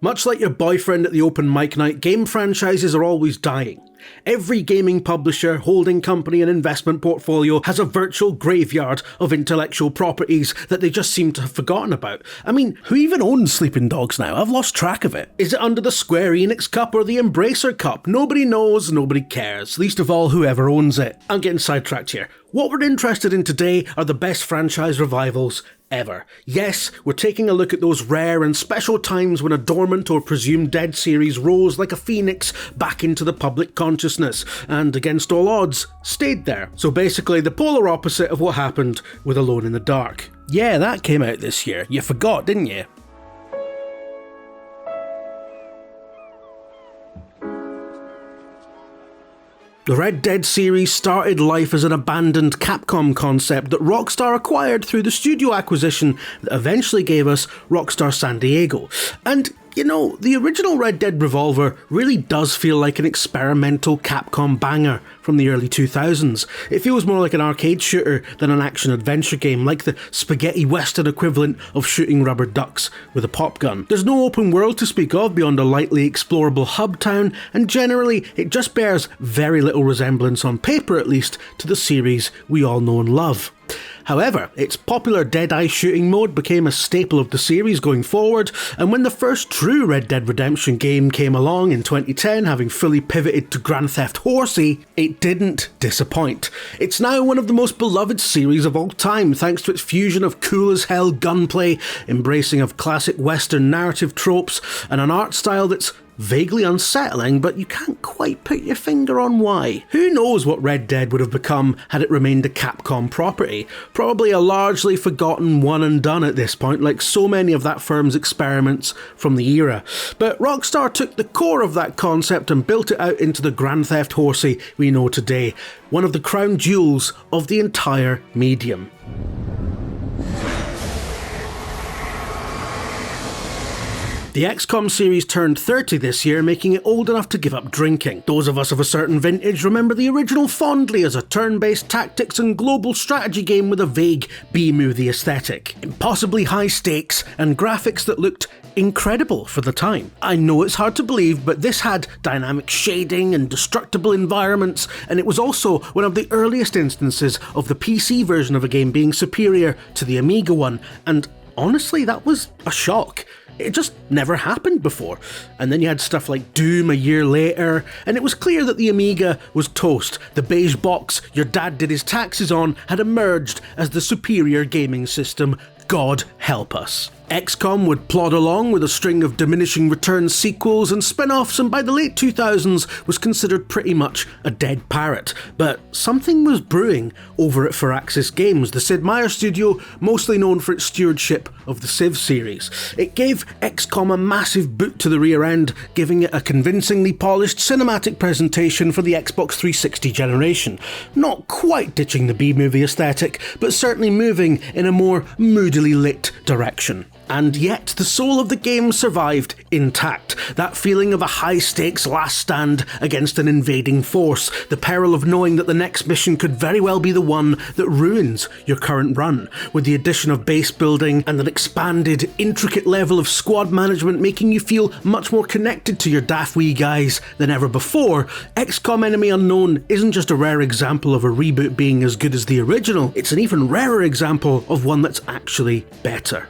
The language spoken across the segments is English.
Much like your boyfriend at the open mic night, game franchises are always dying. Every gaming publisher, holding company and investment portfolio has a virtual graveyard of intellectual properties that they just seem to have forgotten about. I mean, who even owns Sleeping Dogs now? I've lost track of it. Is it under the Square Enix Cup or the Embracer Cup? Nobody knows, nobody cares. Least of all, whoever owns it. I'm getting sidetracked here. What we're interested in today are the best franchise revivals ever. Yes, we're taking a look at those rare and special times when a dormant or presumed dead series rose like a phoenix back into the public consciousness, and against all odds, stayed there. So basically the polar opposite of what happened with Alone in the Dark. Yeah, that came out this year. You forgot, didn't you? The Red Dead series started life as an abandoned Capcom concept that Rockstar acquired through the studio acquisition that eventually gave us Rockstar San Diego. And you know, the original Red Dead Revolver really does feel like an experimental Capcom banger from the early 2000s. It feels more like an arcade shooter than an action-adventure game, like the spaghetti western equivalent of shooting rubber ducks with a pop gun. There's no open world to speak of beyond a lightly explorable hub town, and generally it just bears very little resemblance, on paper at least, to the series we all know and love. However, its popular Deadeye shooting mode became a staple of the series going forward, and when the first true Red Dead Redemption game came along in 2010, having fully pivoted to Grand Theft Horsey, it didn't disappoint. It's now one of the most beloved series of all time, thanks to its fusion of cool as hell gunplay, embracing of classic Western narrative tropes, and an art style that's vaguely unsettling, but you can't quite put your finger on why. Who knows what Red Dead would have become had it remained a Capcom property? Probably a largely forgotten one and done at this point, like so many of that firm's experiments from the era. But Rockstar took the core of that concept and built it out into the Grand Theft Horsey we know today, one of the crown jewels of the entire medium. The XCOM series turned 30 this year, making it old enough to give up drinking. Those of us of a certain vintage remember the original fondly as a turn-based tactics and global strategy game with a vague B-movie aesthetic. Impossibly high stakes and graphics that looked incredible for the time. I know it's hard to believe, but this had dynamic shading and destructible environments, and it was also one of the earliest instances of the PC version of a game being superior to the Amiga one, and honestly that was a shock. It just never happened before. And then you had stuff like Doom a year later, and it was clear that the Amiga was toast. The beige box your dad did his taxes on had emerged as the superior gaming system. God help us. XCOM would plod along with a string of diminishing return sequels and spin-offs, and by the late 2000s was considered pretty much a dead parrot. But something was brewing over at Firaxis Games, the Sid Meier studio mostly known for its stewardship of the Civ series. It gave XCOM a massive boot to the rear end, giving it a convincingly polished cinematic presentation for the Xbox 360 generation. Not quite ditching the B-movie aesthetic, but certainly moving in a more moodily lit direction. And yet, the soul of the game survived intact. That feeling of a high-stakes last stand against an invading force, the peril of knowing that the next mission could very well be the one that ruins your current run, with the addition of base building and an expanded, intricate level of squad management making you feel much more connected to your daft wee guys than ever before. XCOM Enemy Unknown isn't just a rare example of a reboot being as good as the original, it's an even rarer example of one that's actually better.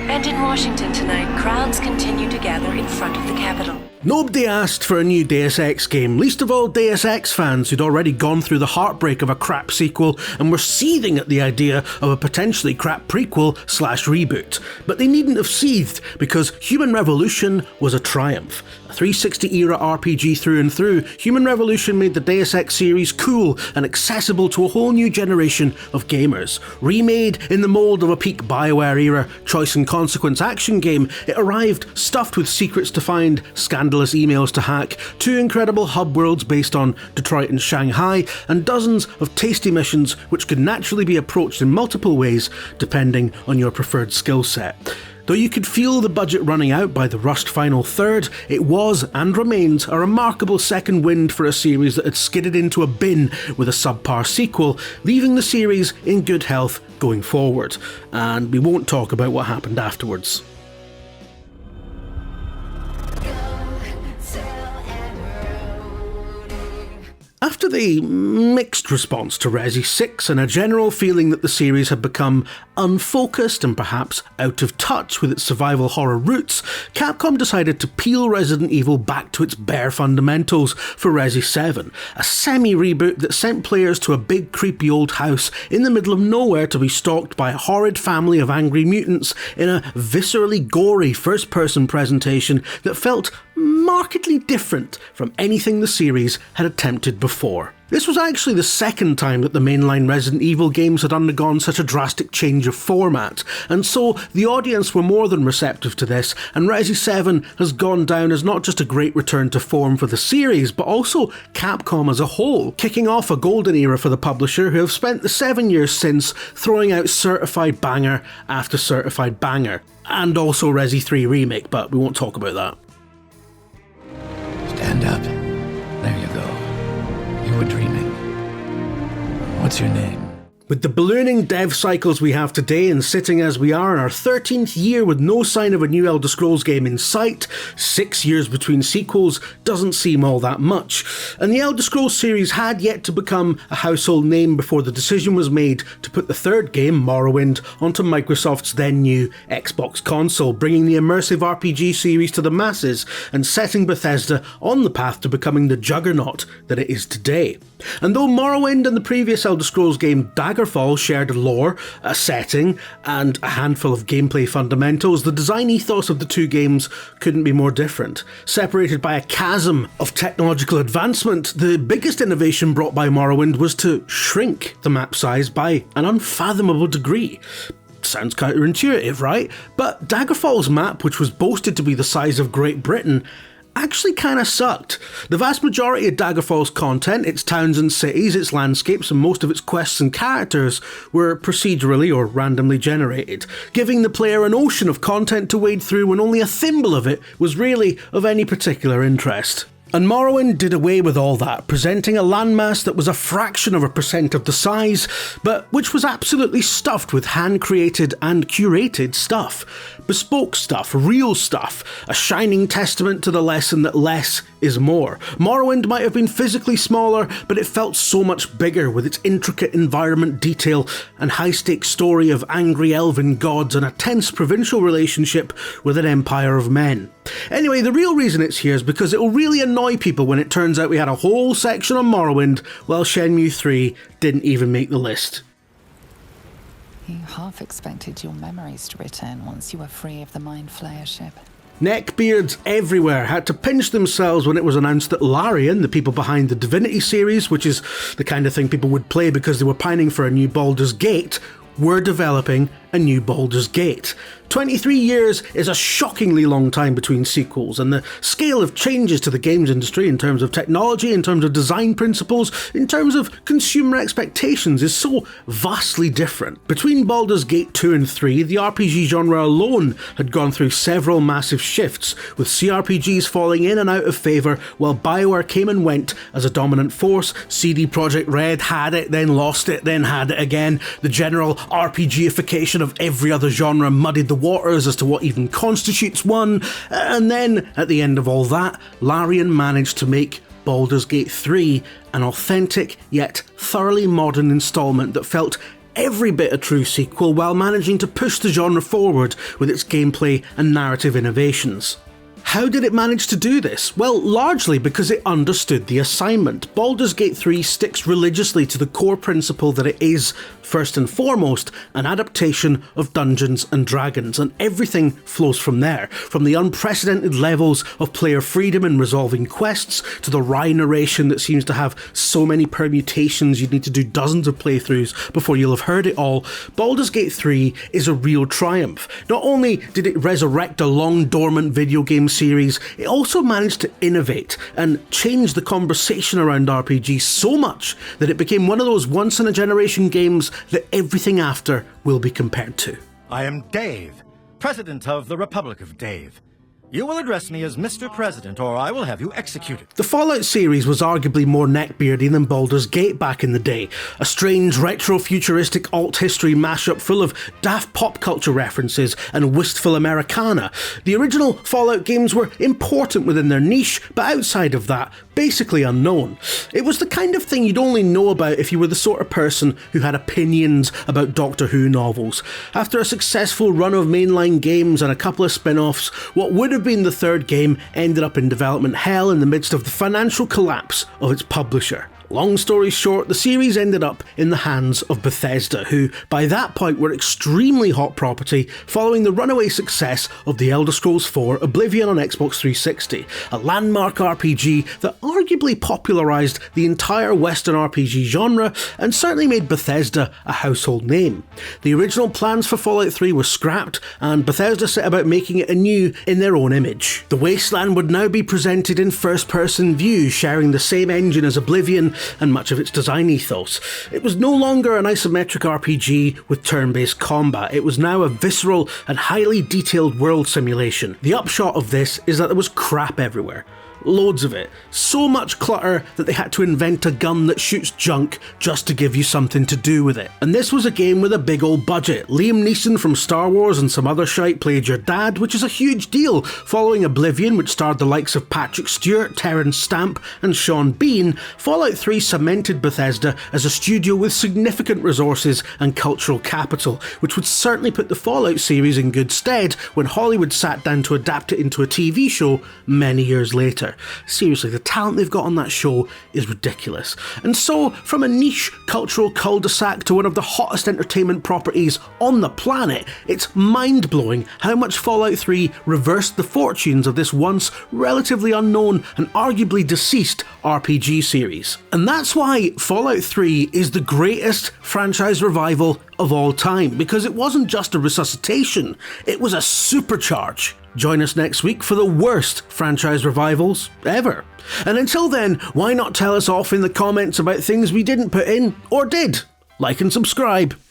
And in Washington tonight, crowds continue to gather in front of the Capitol. Nobody asked for a new Deus Ex game, least of all Deus Ex fans who'd already gone through the heartbreak of a crap sequel and were seething at the idea of a potentially crap prequel/reboot. But they needn't have seethed, because Human Revolution was a triumph. A 360-era RPG through and through, Human Revolution made the Deus Ex series cool and accessible to a whole new generation of gamers. Remade in the mould of a peak BioWare-era choice and consequence action game, it arrived stuffed with secrets to find, scandalous emails to hack, 2 incredible hub worlds based on Detroit and Shanghai, and dozens of tasty missions which could naturally be approached in multiple ways depending on your preferred skill set. Though you could feel the budget running out by the rushed final third, it was and remains a remarkable second wind for a series that had skidded into a bin with a subpar sequel, leaving the series in good health going forward. And we won't talk about what happened afterwards. After the mixed response to Resi 6 and a general feeling that the series had become unfocused and perhaps out of touch with its survival horror roots, Capcom decided to peel Resident Evil back to its bare fundamentals for Resi 7, a semi-reboot that sent players to a big creepy old house in the middle of nowhere to be stalked by a horrid family of angry mutants in a viscerally gory first-person presentation that felt markedly different from anything the series had attempted before. This was actually the second time that the mainline Resident Evil games had undergone such a drastic change of format, and so the audience were more than receptive to this, and Resi 7 has gone down as not just a great return to form for the series, but also Capcom as a whole, kicking off a golden era for the publisher, who have spent the 7 years since throwing out certified banger after certified banger, and also Resi 3 Remake, but we won't talk about that. Stand up. There you go. You were dreaming. What's your name? With the ballooning dev cycles we have today, and sitting as we are in our 13th year with no sign of a new Elder Scrolls game in sight, 6 years between sequels doesn't seem all that much. And the Elder Scrolls series had yet to become a household name before the decision was made to put the third game, Morrowind, onto Microsoft's then new Xbox console, bringing the immersive RPG series to the masses and setting Bethesda on the path to becoming the juggernaut that it is today. And though Morrowind and the previous Elder Scrolls game Daggerfall shared a lore, a setting, and a handful of gameplay fundamentals, the design ethos of the two games couldn't be more different. Separated by a chasm of technological advancement, the biggest innovation brought by Morrowind was to shrink the map size by an unfathomable degree. Sounds counterintuitive, right? But Daggerfall's map, which was boasted to be the size of Great Britain, actually kinda sucked. The vast majority of Daggerfall's content, its towns and cities, its landscapes, and most of its quests and characters were procedurally or randomly generated, giving the player an ocean of content to wade through when only a thimble of it was really of any particular interest. And Morrowind did away with all that, presenting a landmass that was a fraction of a percent of the size, but which was absolutely stuffed with hand-created and curated stuff. Bespoke stuff, real stuff, a shining testament to the lesson that less is more. Morrowind might have been physically smaller, but it felt so much bigger with its intricate environment detail and high-stakes story of angry elven gods and a tense provincial relationship with an empire of men. Anyway, the real reason it's here is because it will really annoy people when it turns out we had a whole section on Morrowind while Shenmue 3 didn't even make the list. You half expected your memories to return once you were free of the Mind Flayer ship. Neckbeards everywhere had to pinch themselves when it was announced that Larian, the people behind the Divinity series, which is the kind of thing people would play because they were pining for a new Baldur's Gate, were developing a new Baldur's Gate. 23 years is a shockingly long time between sequels, and the scale of changes to the games industry in terms of technology, in terms of design principles, in terms of consumer expectations is so vastly different. Between Baldur's Gate 2 and 3, the RPG genre alone had gone through several massive shifts, with CRPGs falling in and out of favour while BioWare came and went as a dominant force. CD Projekt Red had it, then lost it, then had it again. The general RPGification of every other genre muddied the waters as to what even constitutes one, and then, at the end of all that, Larian managed to make Baldur's Gate 3 an authentic yet thoroughly modern instalment that felt every bit a true sequel while managing to push the genre forward with its gameplay and narrative innovations. How did it manage to do this? Well, largely because it understood the assignment. Baldur's Gate 3 sticks religiously to the core principle that it is, first and foremost, an adaptation of Dungeons and Dragons, and everything flows from there. From the unprecedented levels of player freedom in resolving quests, to the wry narration that seems to have so many permutations you'd need to do dozens of playthroughs before you'll have heard it all, Baldur's Gate 3 is a real triumph. Not only did it resurrect a long dormant video game series, it also managed to innovate and change the conversation around RPGs so much that it became one of those once-in-a-generation games that everything after will be compared to. I am Dave, President of the Republic of Dave. You will address me as Mr. President, or I will have you executed. The Fallout series was arguably more neckbeardy than Baldur's Gate back in the day, a strange retro-futuristic alt-history mashup full of daft pop culture references and wistful Americana. The original Fallout games were important within their niche, but outside of that, basically unknown. It was the kind of thing you'd only know about if you were the sort of person who had opinions about Doctor Who novels. After a successful run of mainline games and a couple of spin-offs, what would have been the third game ended up in development hell in the midst of the financial collapse of its publisher. Long story short, the series ended up in the hands of Bethesda, who by that point were extremely hot property following the runaway success of The Elder Scrolls IV Oblivion on Xbox 360, a landmark RPG that arguably popularised the entire Western RPG genre and certainly made Bethesda a household name. The original plans for Fallout 3 were scrapped, and Bethesda set about making it anew in their own image. The Wasteland would now be presented in first-person view, sharing the same engine as Oblivion and much of its design ethos. It was no longer an isometric RPG with turn-based combat, it was now a visceral and highly detailed world simulation. The upshot of this is that there was crap everywhere. Loads of it. So much clutter that they had to invent a gun that shoots junk just to give you something to do with it. And this was a game with a big old budget. Liam Neeson from Star Wars and some other shite played your dad, which is a huge deal. Following Oblivion, which starred the likes of Patrick Stewart, Terence Stamp and Sean Bean, Fallout 3 cemented Bethesda as a studio with significant resources and cultural capital, which would certainly put the Fallout series in good stead when Hollywood sat down to adapt it into a TV show many years later. Seriously, the talent they've got on that show is ridiculous. And so, from a niche cultural cul-de-sac to one of the hottest entertainment properties on the planet, it's mind-blowing how much Fallout 3 reversed the fortunes of this once relatively unknown and arguably deceased RPG series. And that's why Fallout 3 is the greatest franchise revival of all time, because it wasn't just a resuscitation, it was a supercharge. Join us next week for the worst franchise revivals ever. And until then, why not tell us off in the comments about things we didn't put in, or did? Like and subscribe.